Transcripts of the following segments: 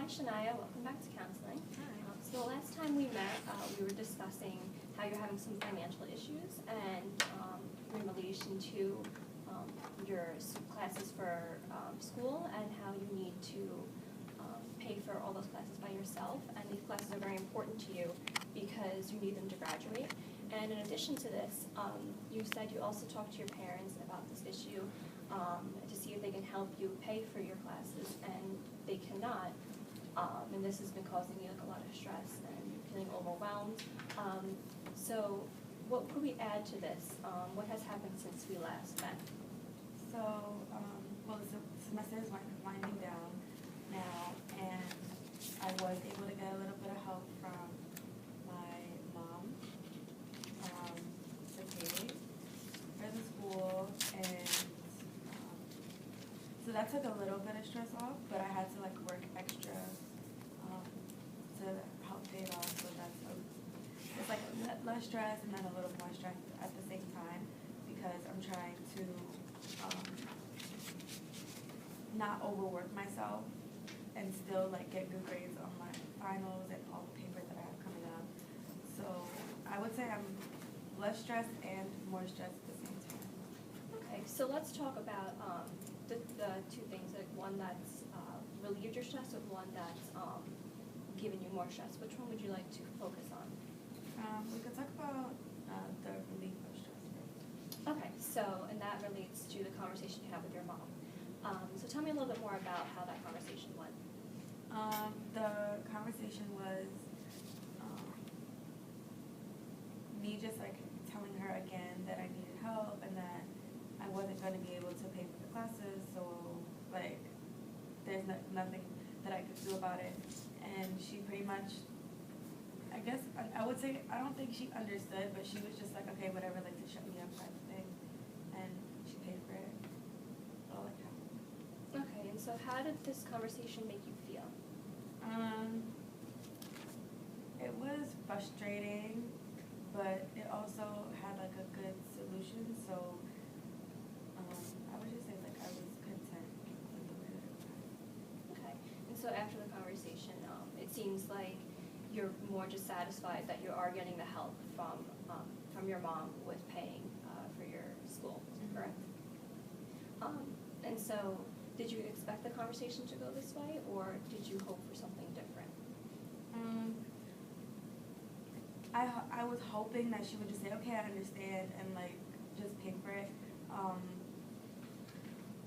Shania, welcome back to counseling. Hi. So the last time we met, we were discussing how you're having some financial issues and in relation to your classes for school and how you need to pay for all those classes by yourself. And these classes are very important to you because you need them to graduate. And in addition to this, you said you also talked to your parents about this issue to see if they can help you pay for your classes, and they cannot. And this has been causing you like a lot of stress and you're feeling overwhelmed. So what could we add to this? What has happened since we last met? So, well, the semester is winding down now, and I was able to get a little bit of help from my mom to pay for the school, and so that took a little bit of stress off, but I had to like work extra to help pay it off, so it's like less stress and then a little more stress at the same time, because I'm trying to not overwork myself and still like get good grades on my finals and all the papers that I have coming up. So I would say I'm less stressed and more stressed at the same time. Okay, so let's talk about the two things, like one that's relieved your stress and one that's given you more stress. Which one would you like to focus on? We could talk about the relief of stress first. Okay, so, and that relates to the conversation you had with your mom. So tell me a little bit more about how that conversation went. The conversation was me just like telling her again that I needed help and that I wasn't going to be able to pay for the classes, so like there's nothing that I could do about it. And she pretty much, I guess, I would say, I don't think she understood, but she was just like, okay, whatever, like to shut me up type of thing. And she paid for it. All like that. Okay, and so how did this conversation make you feel? It was frustrating, but it also had like a good solution, so I would just say like I was content with the way that it went. Okay, and so after the conversation, it seems like you're more just satisfied that you are getting the help from your mom with paying for your school, correct? And so, did you expect the conversation to go this way, or did you hope for something different? I was hoping that she would just say, okay, I understand, and like just pay for it.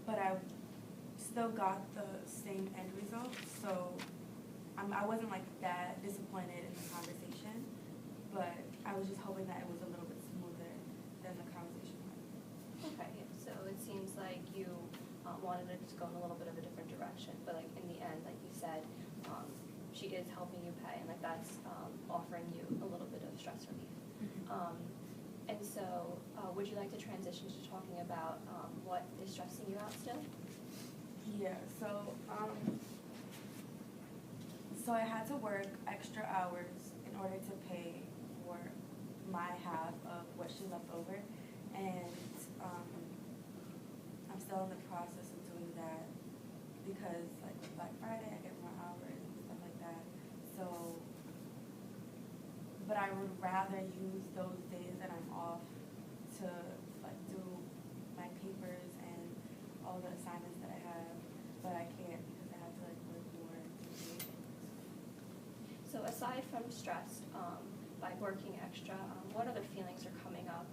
But I still got the same end result, so I wasn't like that disappointed in the conversation, but I was just hoping that it was a little bit smoother than the conversation went. Okay, yeah, so it seems like you wanted it to go in a little bit of a different direction, but like in the end, like you said, she is helping you pay, and like that's offering you a little bit of stress relief. And so, would you like to transition to talking about what is stressing you out still? Yeah, so I had to work extra hours in order to pay for my half of what she left over, and I'm still in the process of doing that because like with Black Friday I get more hours and stuff like that. So, but I would rather use those days that I'm off to like do my papers and all the assignments that I have, but I can't because I have to like work more to do things. So aside from stress, by working extra, what other feelings are coming up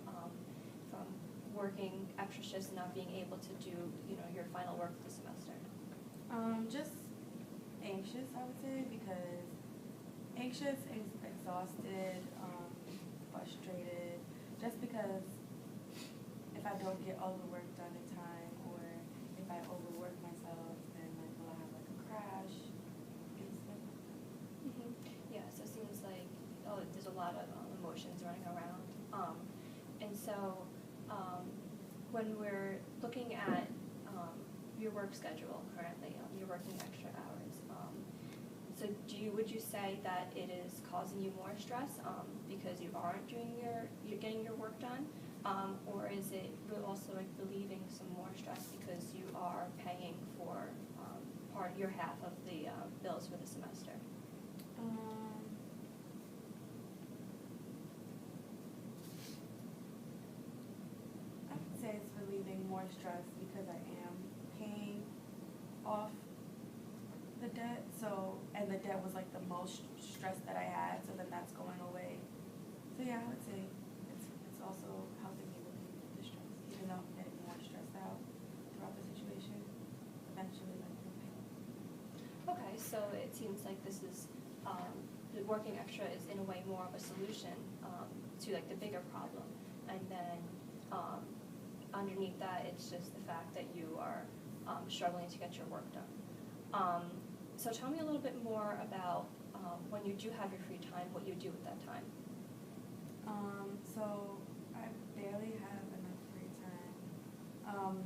from working extra shifts and not being able to do, your final work for the semester? Just anxious, I would say, because anxious, exhausted, frustrated, just because if I don't get all the work done in time, or if I overwork myself, then like will I have like a crash and stuff like that. Yeah, so it seems like there's a lot of emotions running around. And so when we're looking at your work schedule currently, you're working extra hours. So would you say that it is causing you more stress because you aren't you're getting your work done, or is it also like relieving some more stress because you are paying for your half of the bills for the semester? more stressed because I am paying off the debt. So, and the debt was like the most stress that I had. So then that's going away. So yeah, I would say it's also helping me relieve the stress, even though I'm getting more stressed out throughout the situation. Eventually, like, it'll pay off. Okay, so it seems like this is, the working extra is in a way more of a solution to like the bigger problem. And then underneath that, it's just the fact that you are struggling to get your work done. So tell me a little bit more about when you do have your free time, what you do with that time. So I barely have enough free time.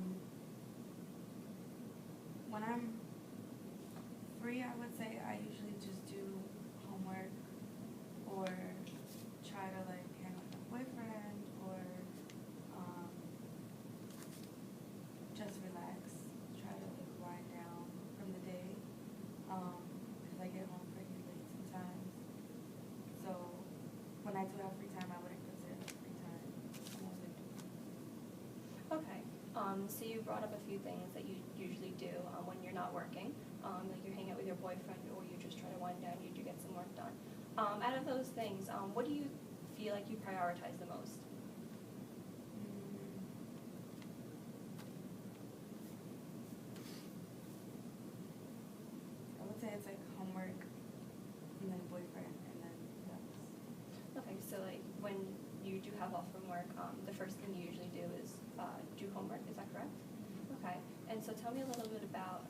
When I'm free, I would say I usually just do homework or try to like hang with my boyfriend or just relax, try to like wind down from the day, because I get home pretty late sometimes. So when I do have free time, I wouldn't consider it free time. I mostly do. Okay, so you brought up a few things that you usually do when you're not working, like you hang out with your boyfriend or you just try to wind down, you do get some work done. Out of those things, what do you feel like you prioritize the most? I would say it's like homework and then boyfriend and then that's. Okay, so like when you do have off from work, the first thing you usually do is do homework, is that correct? Okay, and so tell me a little bit about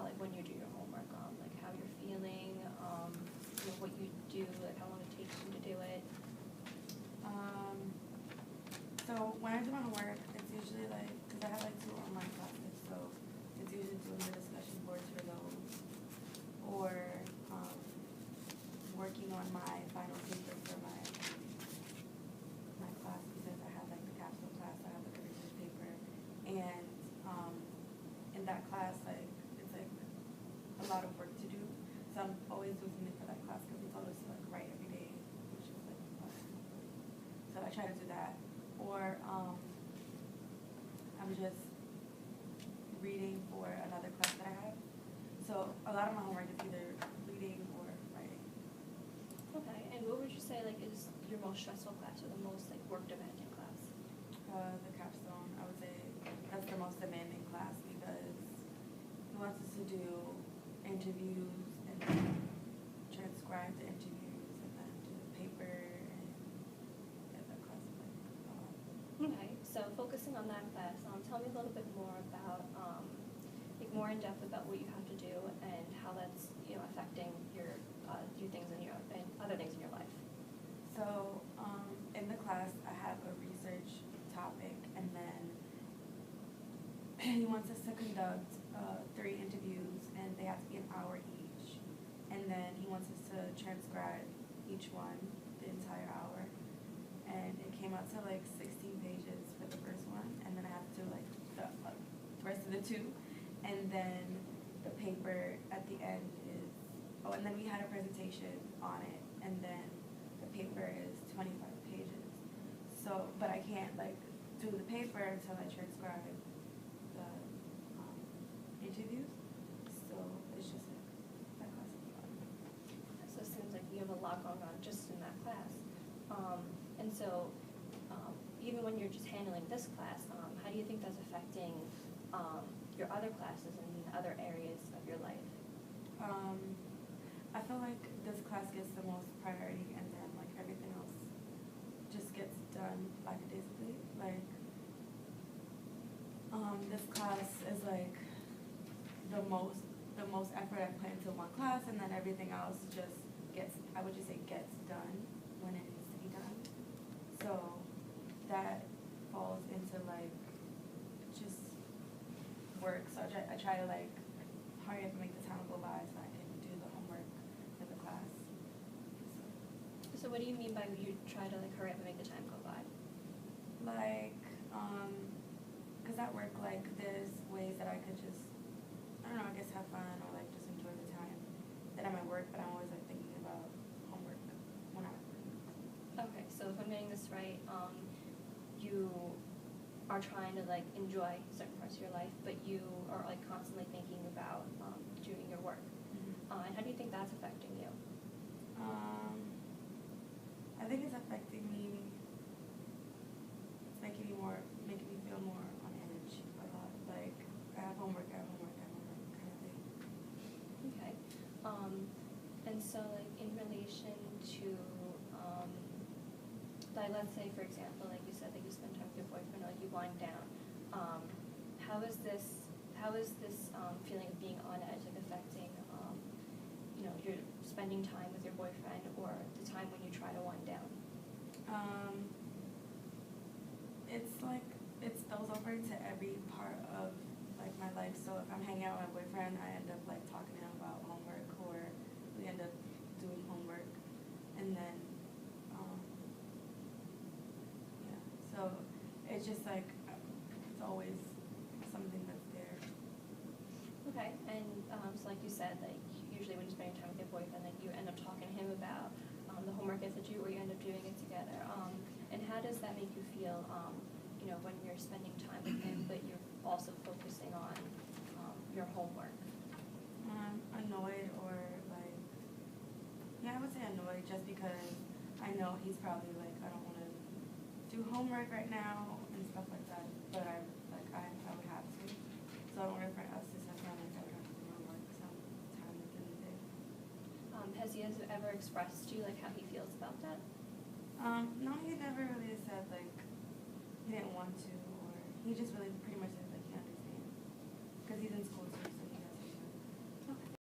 like when you do your homework, like how you're feeling, you know, what you do, like how long it takes you to do it. So when I do my homework, it's usually like, because I have like 2 online classes, so it's usually doing the discussion boards for those, or working on my final paper for my class, because I have like the capstone class, I have like a research paper, and in that class, like it's like a lot of work to do, so I'm always doing something for that class because it's always like write every day, which is like so I try to do that. Or I'm just reading for another class that I have. So a lot of my homework is either reading or writing. Okay, and what would you say like is your most stressful class or the most like work demanding class? The capstone, I would say that's the most demanding class because he wants us to do interviews and then transcribe the interviews and then do the paper and that class is like a lot. Okay, so focusing on that class, tell me a little bit more about, like more in depth about what you have to do and how that's, you know, affecting your things in your and other things in your life. So in the class, I have a research topic, and then he wants us to conduct 3 interviews, and they have to be an hour each. And then he wants us to transcribe each one the entire hour. And it came out to like 16 pages for the first one, and then I have to do like the rest of the 2. And then the paper at the end is, and then we had a presentation on it, and then the paper is 25 pages. So, but I can't like do the paper until I transcribe the interviews. So it's just like that class is a lot. So it seems like you have a lot going on just in that class. And so even when you're just handling this class, how do you think that's affecting your other classes and other areas of your life? I feel like this class gets the most priority, and then like everything else just gets done lackadaisically. Like this class is like the most effort I put into one class, and then everything else just gets, I would just say gets done when it needs to be done. So that falls into like just work. So I try to like hurry up and make the time go by so I can do the homework for the class. So what do you mean by you try to like hurry up and make the time go by? Like, because at work, like, there's ways that I could just, I don't know, I guess have fun or like just enjoy the time that I'm at work, but I'm always like thinking about homework when I'm at work. Okay, so if I'm getting this right, you are trying to like enjoy certain parts of your life, but you are like constantly thinking about doing your work. And how do you think that's affecting you? I think it's affecting me. It's making me feel more on edge a lot. Like I have homework, kind of thing. Okay. And so like in relation to like let's say for example, like you said that you spend time with your boyfriend or like you wind down. How is this feeling of being on edge like affecting you're spending time with your boyfriend or the time when you try to wind down? It's like it spills over to every part of like my life. So if I'm hanging out with my boyfriend, I end up like talking to him about homework, or we end up doing homework, and then yeah. So it's just like it's always something that's there. Okay, and so like you said, like usually when you're spending time with your boyfriend, like you end up talking to him about the homework that you, or you end up doing it together. And how does that make you feel, when you're spending time with him, but you're also focusing on your homework? Annoyed, or like, yeah, I would say annoyed, just because I know he's probably like, I don't want to do homework right now and stuff like that, but I would have to. So in order for us to sit down, I would have to do homework sometime within the day. Has he ever expressed to you like how he feels about that? No, he never really said like he didn't want to, or he just really pretty much said like he understands, because he's in school